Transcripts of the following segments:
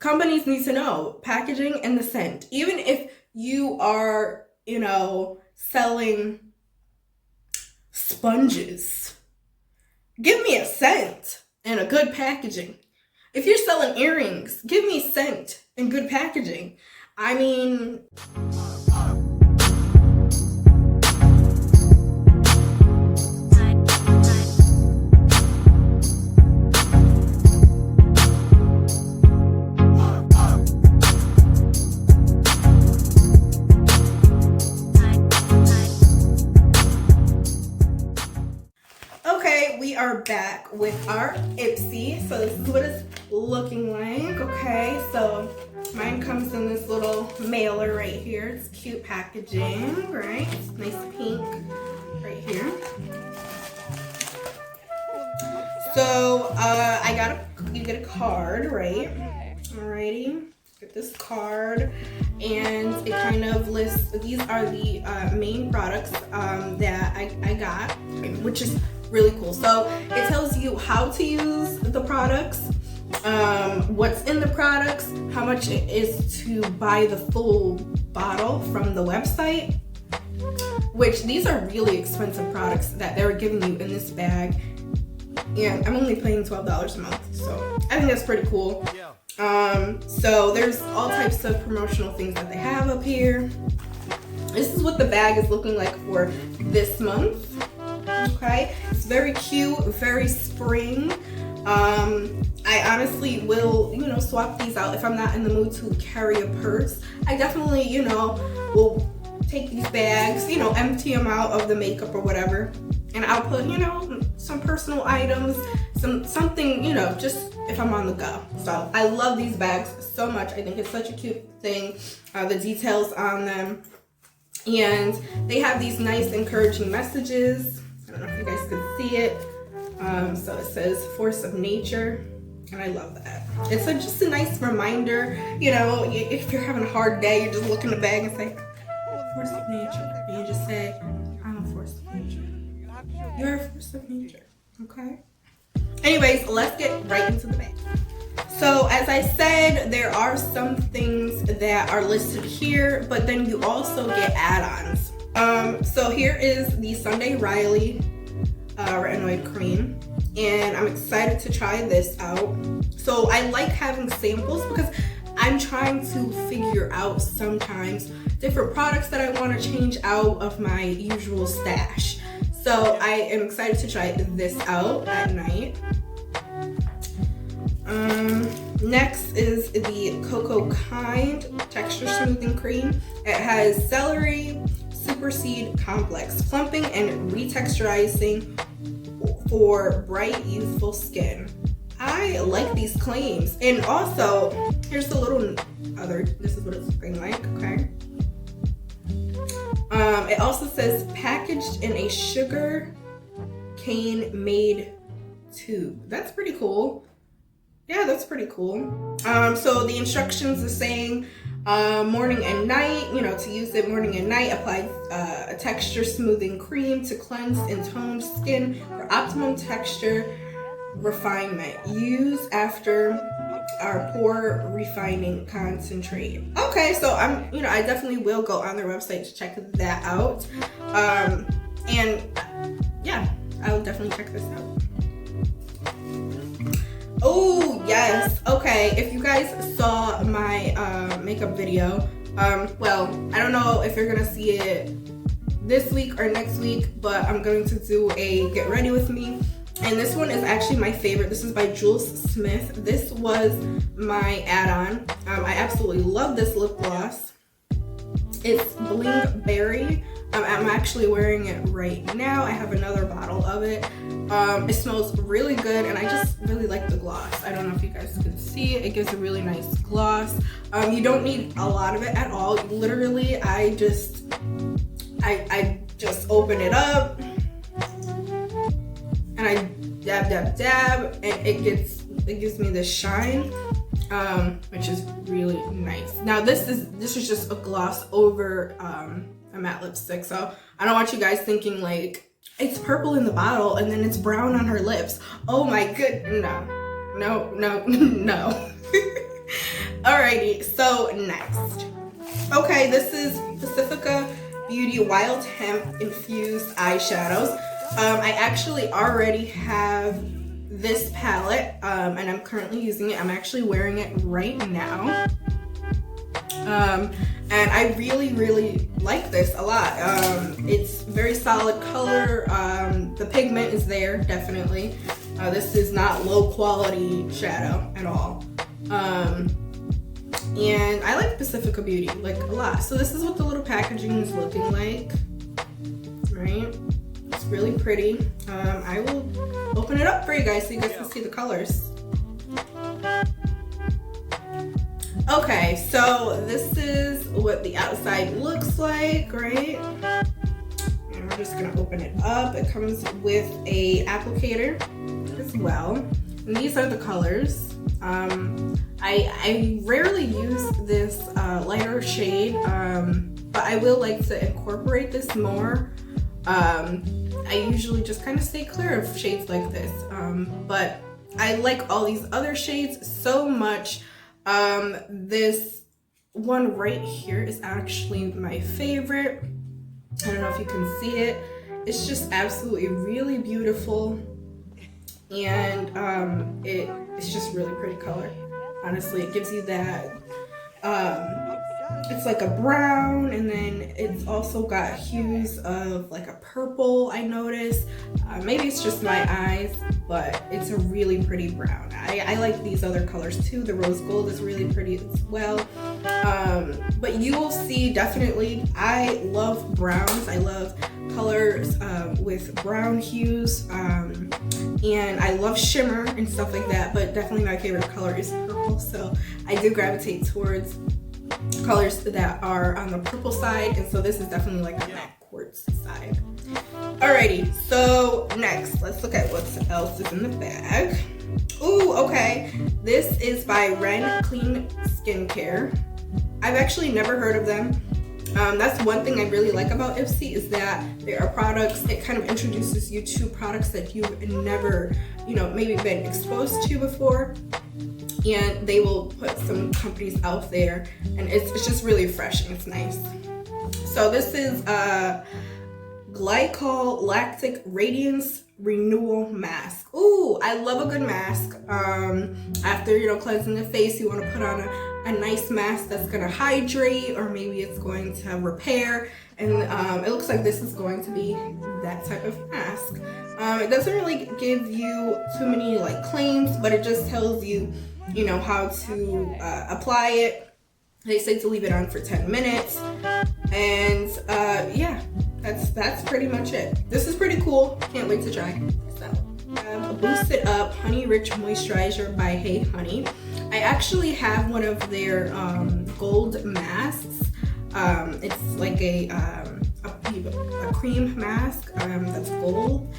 companies need to know packaging and the scent. Even if you are, you know, selling sponges, give me a scent and a good packaging. If you're selling earrings, give me scent and good packaging. I mean, we are back with our IPSY. So this is what it's looking like. Okay, so mine comes in this little mailer right here. It's cute packaging, right? It's nice pink right here. So you get a card, right? Alrighty, get this card, and it kind of lists, these are the main products that I got, which is really cool. So it tells you how to use the products, what's in the products, how much it is to buy the full bottle from the website, which these are really expensive products that they're giving you in this bag, and I'm only paying $12 a month, so I think that's pretty cool. So there's all types of promotional things that they have up here. This is what the bag is looking like for this month. Okay, it's very cute, very spring. I honestly will, you know, swap these out if I'm not in the mood to carry a purse. I definitely, you know, will take these bags, you know, empty them out of the makeup or whatever, and I'll put, you know, some personal items, something, you know, just if I'm on the go. So I love these bags so much. I think it's such a cute thing. The details on them, and they have these nice encouraging messages. I don't know if you guys can see it. So it says force of nature, and I love that. It's just a nice reminder, you know, if you're having a hard day, you just look in the bag and say, force of nature. And you just say, I'm a force of nature. You're a force of nature, okay? Anyways, let's get right into the bag. So as I said, there are some things that are listed here, but then you also get add-ons. So here is the Sunday Riley retinoid cream, and I'm excited to try this out. So I like having samples because I'm trying to figure out sometimes different products that I want to change out of my usual stash. So I am excited to try this out at night. Next is the Cocoa Kind Texture Smoothing Cream. It has celery, super seed complex, plumping and retexturizing for bright, youthful skin. I like these claims. And also, here's the little this is what it's looking like, okay? It also says packaged in a sugar cane made tube. That's pretty cool. Yeah, that's pretty cool. So the instructions are saying morning and night, you know, to use it morning and night. Apply a texture smoothing cream to cleanse and tone skin for optimum texture refinement. Use after our pore refining concentrate. Okay, so I definitely will go on their website to check that out. And yeah, I'll definitely check this out. Oh yes, okay, if you guys saw my makeup video, well, I don't know if you're gonna see it this week or next week, but I'm going to do a get ready with me, and this one is actually my favorite. This is by Jules Smith. This was my add-on. I absolutely love this lip gloss. It's Bling Berry. I'm actually wearing it right now. I have another bottle of it. It smells really good, and I just really like the gloss. I don't know if you guys can see it. It gives a really nice gloss. You don't need a lot of it at all. Literally, I just open it up and I dab, and it gives me this shine, which is really nice. Now this is just a gloss over a matte lipstick, so I don't want you guys thinking like it's purple in the bottle and then it's brown on her lips. Oh my good, no. So next, okay, this is Pacifica Beauty Wild Hemp Infused Eyeshadows. I actually already have this palette, and I'm currently using it. I'm actually wearing it right now. And I really like this a lot. It's very solid color. The pigment is there, definitely. This is not low quality shadow at all. And I like Pacifica Beauty like a lot. So this is what the little packaging is looking like, right? It's really pretty. I will open it up for you guys so you guys can see the colors. Okay, so this is what the outside looks like, right? And we're just gonna open it up. It comes with a applicator as well. And these are the colors. I rarely use this lighter shade, but I will like to incorporate this more. I usually just kind of stay clear of shades like this, but I like all these other shades so much. This one right here is actually my favorite. I don't know if you can see it. It's just absolutely really beautiful, and it's just really pretty color. Honestly, it gives you that, it's like a brown, and then it's also got hues of like a purple, I noticed. Maybe it's just my eyes, but it's a really pretty brown. I like these other colors too. The rose gold is really pretty as well. But you will see, definitely, I love browns. I love colors with brown hues, and I love shimmer and stuff like that, but definitely my favorite color is purple, so I do gravitate towards colors that are on the purple side, and so this is definitely like on that quartz side. Alrighty, so next, let's look at what else is in the bag. Ooh, okay, this is by Ren Clean Skincare. I've actually never heard of them. That's one thing I really like about IPSY, is that there are products, it kind of introduces you to products that you've never, maybe been exposed to before. And they will put some companies out there, and it's just really refreshing. It's nice. So this is Glycol Lactic Radiance Renewal Mask. Ooh, I love a good mask. After cleansing the face, you want to put on a nice mask that's gonna hydrate, or maybe it's going to repair. And it looks like this is going to be that type of mask. It doesn't really give you too many claims, but it just tells you how to apply it. They say to leave it on for 10 minutes, and yeah, that's pretty much it. This is pretty cool. Can't wait to try. So I have a Boosted Up Honey Rich Moisturizer by Hey Honey. I actually have one of their gold masks. It's like a cream mask that's gold.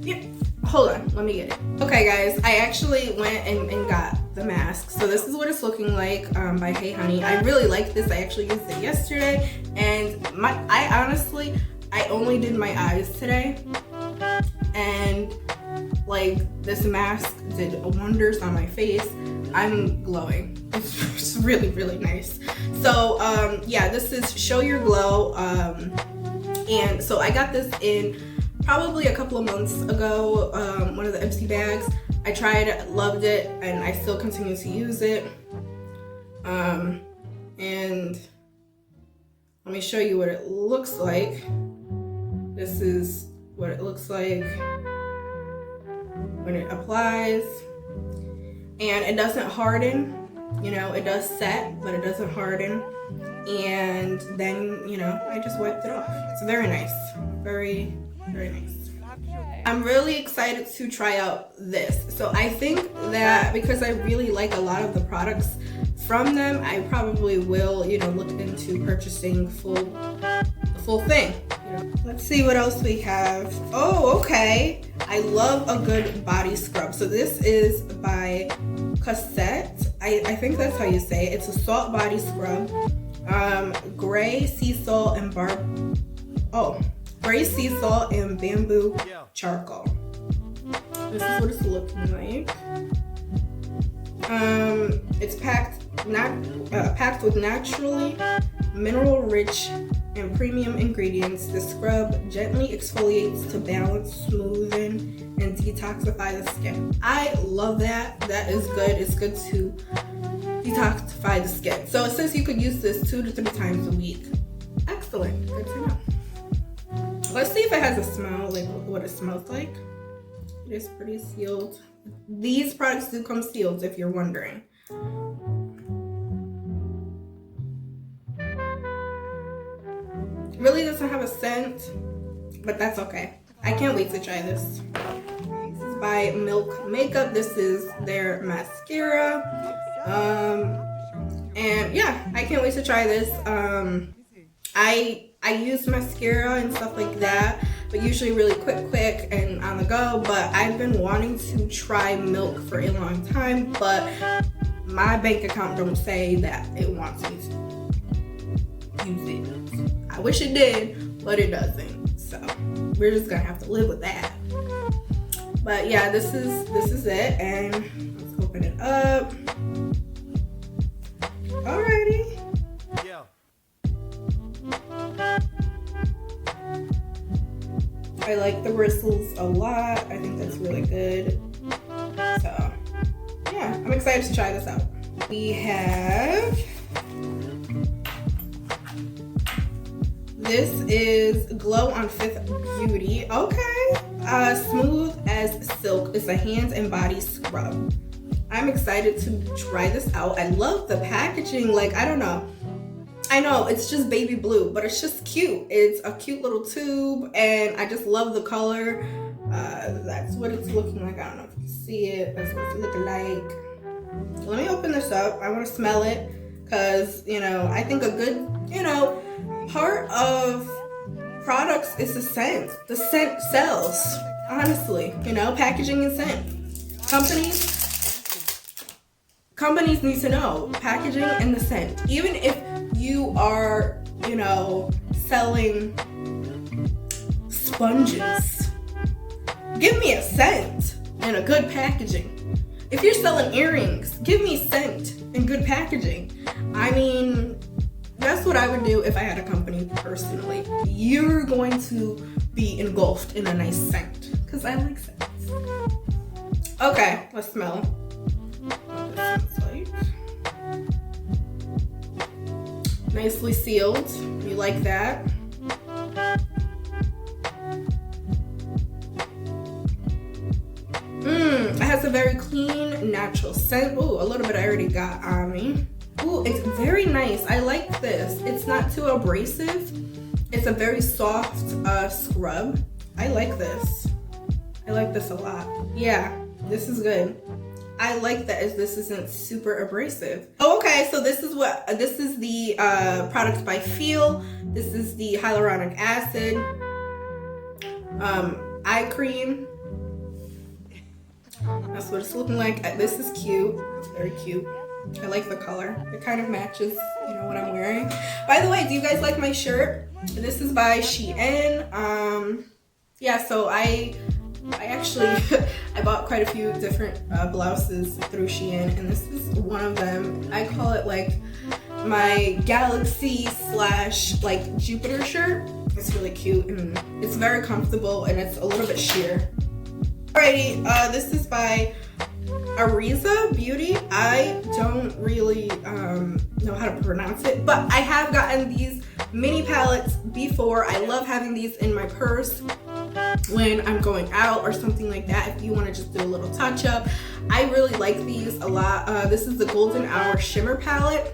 Yep. Hold on, let me get it. Okay guys, I actually went and got the mask. So this is what it's looking like by Hey Honey. I really like this. I actually used it yesterday, and I only did my eyes today, and this mask did wonders on my face. I'm glowing. It's really nice. So yeah, this is Show Your Glow, and so I got this in probably a couple of months ago, one of the IPSY bags. I tried it, loved it, and I still continue to use it. And let me show you what it looks like. This is what it looks like when it applies. And it doesn't harden, it does set, but it doesn't harden. And then, I just wiped it off. It's very nice, very nice. I'm really excited to try out this. So I think that because I really like a lot of the products from them, I probably will, look into purchasing the full thing. Let's see what else we have. Oh, okay. I love a good body scrub. So this is by Cassette. I think that's how you say it. It's a salt body scrub. Gray sea salt and gray sea salt and bamboo charcoal. This is what it's looking like. It's packed Packed with naturally mineral-rich and premium ingredients, the scrub gently exfoliates to balance, smoothen, and detoxify the skin. I love that. That is good. It's good to detoxify the skin. So it says you could use this 2 to 3 times a week. Excellent. Good to know. Let's see if it has a smell, like what it smells like. It is pretty sealed. These products do come sealed, if you're wondering. Really doesn't have a scent, but that's okay. I can't wait to try this. This is by Milk Makeup. This is their mascara. And yeah, I can't wait to try this. I use mascara and stuff like that, but usually really quick and on the go. But I've been wanting to try Milk for a long time, but my bank account don't say that it wants me to use it. I wish it did, but it doesn't. So we're just gonna have to live with that. But yeah, this is it, and let's open it up. Alrighty. Yeah. I like the bristles a lot. I think that's really good. So yeah, I'm excited to try this out. We have, this is Glow on Fifth Beauty. Okay. Smooth as silk. It's a hands and body scrub. I'm excited to try this out. I love the packaging. Like, I don't know. I know it's just baby blue, but it's just cute. It's a cute little tube, and I just love the color. That's what it's looking like. I don't know if you can see it. That's what it's looking like. Let me open this up. I want to smell it because, you know, I think a good, you know, part of products is the scent. The scent sells, honestly. You know, packaging and scent. Companies need to know packaging and the scent. Even if you are, you know, selling sponges, give me a scent and a good packaging. If you're selling earrings, give me scent and good packaging. I mean, that's what I would do if I had a company personally. You're going to be engulfed in a nice scent because I like scents. Okay, let's smell. What this smells like. Nicely sealed. You like that? It has a very clean, natural scent. Ooh, a little bit I already got on me. Ooh, it's very nice. I like this. It's not too abrasive. It's a very soft scrub. I like this. I like this a lot. Yeah, this is good. I like that this isn't super abrasive. Oh, okay, so this is the product by Feel. This is the hyaluronic acid eye cream. That's what it's looking like. This is cute. It's very cute. I like the color. It kind of matches, you know, what I'm wearing. By the way, do you guys like my shirt? This is by Shein. Yeah, so I actually I bought quite a few different blouses through Shein, and this is one of them. I call it like my Galaxy / like Jupiter shirt. It's really cute and it's very comfortable, and it's a little bit sheer. Alrighty, this is by Ariza Beauty. I don't really know how to pronounce it, but I have gotten these mini palettes before. I love having these in my purse when I'm going out or something like that, if you want to just do a little touch up. I really like these a lot. This is the Golden Hour Shimmer palette.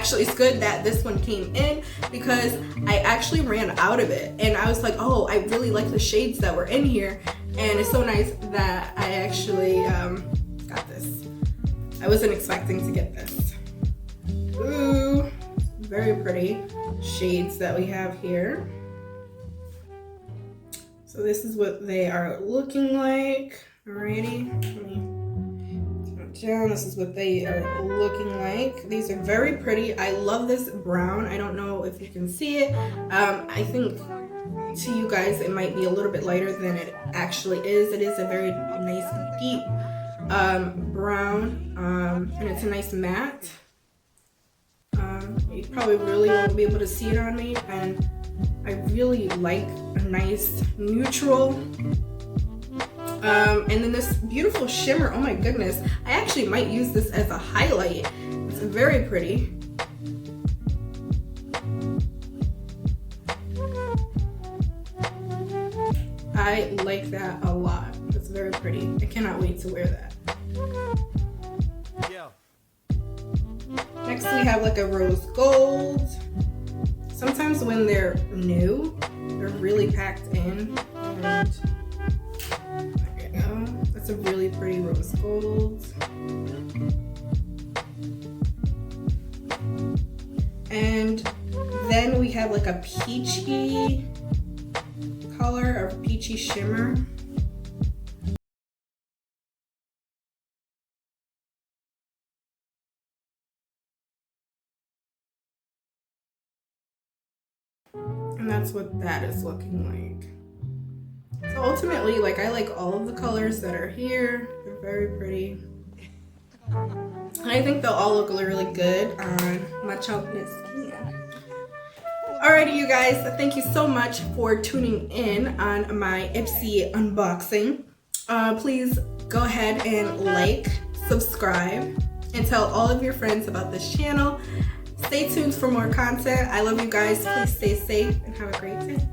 It's good that this one came in because I actually ran out of it, and I was like, oh, I really like the shades that were in here, and it's so nice that I actually got this. I wasn't expecting to get this. Ooh, very pretty shades that we have here. So this is what they are looking like. Alrighty, let me turn it down. This is what they are looking like. These are very pretty. I love this brown. I don't know if you can see it. I think to you guys it might be a little bit lighter than it actually is. It is a very nice deep brown, and it's a nice matte. You probably really won't be able to see it on me, and I really like a nice neutral. And then this beautiful shimmer, oh my goodness. I actually might use this as a highlight. It's very pretty. I like that a lot. It's very pretty. I cannot wait to wear that. Yeah. Next we have like a rose gold. Sometimes when they're new, they're really packed in. And there you go. That's a really pretty rose gold. And then we have like a peachy color or peachy shimmer. And that's what that is looking like. So ultimately, like, I like all of the colors that are here. They're very pretty. And I think they'll all look really good on my chocolate skin. Alrighty, you guys, thank you so much for tuning in on my IPSY unboxing. Please go ahead and like, subscribe, and tell all of your friends about this channel. Stay tuned for more content. I love you guys. Please stay safe and have a great day.